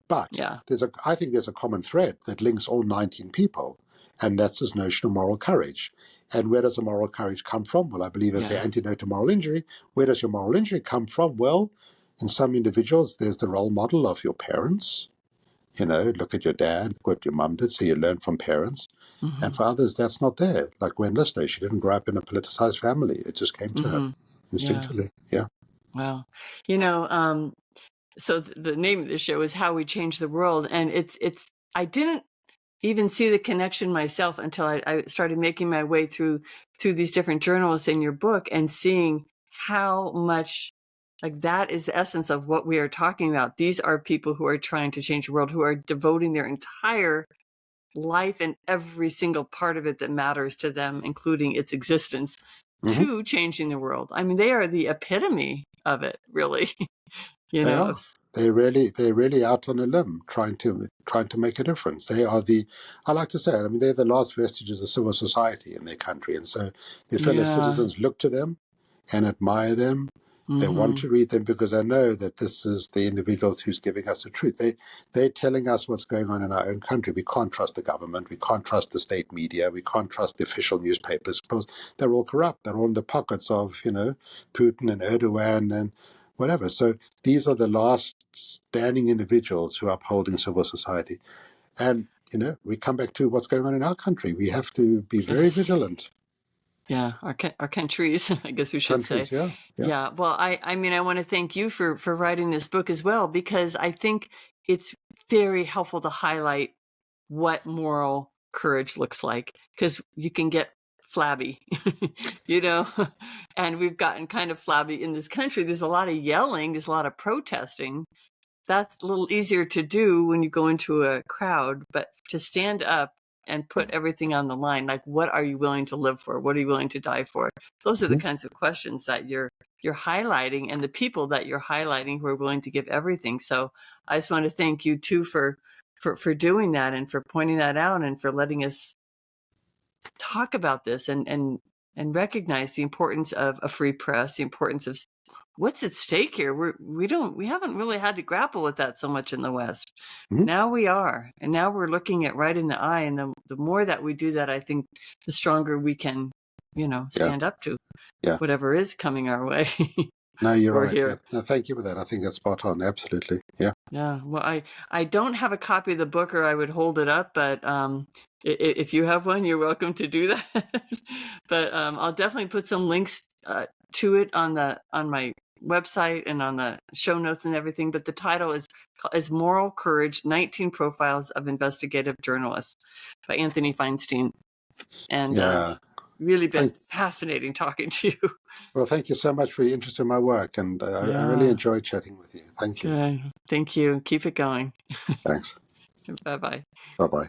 but Yeah. I think there's a common thread that links all 19 people, and that's this notion of moral courage. And where does the moral courage come from? Well, I believe as the Yeah. antidote to moral injury. Where does your moral injury come from? Well, in some individuals, there's the role model of your parents. Look at your dad, look what your mum did, so you learn from parents. Mm-hmm. And for others, that's not there. Like Gwen Lister, she didn't grow up in a politicized family. It just came to her Mm-hmm. Yeah. instinctively. Yeah. Wow. So the name of the show is How We Change the World, and it's I didn't even see the connection myself until I started making my way through these different journalists in your book and seeing how much, like, that is the essence of what we are talking about. These are people who are trying to change the world, who are devoting their entire life and every single part of it that matters to them, including its existence, Mm-hmm. to changing the world. I mean, they are the epitome of it, really. They are. They're really out on a limb trying to make a difference. They are I like to say it, I mean, they're the last vestiges of civil society in their country. And so their fellow Yeah. citizens look to them and admire them. They want Mm-hmm. to read them because they know that this is the individual who's giving us the truth. They're telling us what's going on in our own country. We can't trust the government. We can't trust the state media. We can't trust the official newspapers because they're all corrupt. They're all in the pockets of, Putin and Erdogan and whatever. So these are the last standing individuals who are upholding civil society. And, we come back to what's going on in our country. We have to be very Yes. vigilant. Yeah, our countries, I guess we should say. Countries, yeah. Yeah. Well, I mean, I want to thank you for writing this book as well, because I think it's very helpful to highlight what moral courage looks like, because you can get flabby, you know, and we've gotten kind of flabby in this country. There's a lot of yelling, there's a lot of protesting. That's a little easier to do when you go into a crowd, but to stand up and put everything on the line, like, what are you willing to live for? What are you willing to die for? Those are the kinds of questions that you're highlighting, and the people that you're highlighting who are willing to give everything. So I just want to thank you too for doing that, and for pointing that out, and for letting us talk about this and and recognize the importance of a free press, the importance of what's at stake here. We haven't really had to grapple with that so much in the West. Mhm. Now we are, and now we're looking it right in the eye. And the more that we do that, I think the stronger we can, stand up to whatever is coming our way. No, you're or right. here. Yeah. No, thank you for that. I think that's spot on. Absolutely. Yeah. Yeah. Well, I don't have a copy of the book, or I would hold it up, but if you have one, you're welcome to do that. But I'll definitely put some links to it on my website and on the show notes and everything. But the title is Moral Courage: 19 Profiles of Investigative Journalists by Anthony Feinstein. And really been fascinating talking to you. Well, thank you so much for your interest in my work, and I really enjoyed chatting with you. Thank you. Thank you. Keep it going. Thanks. Bye-bye. Bye-bye.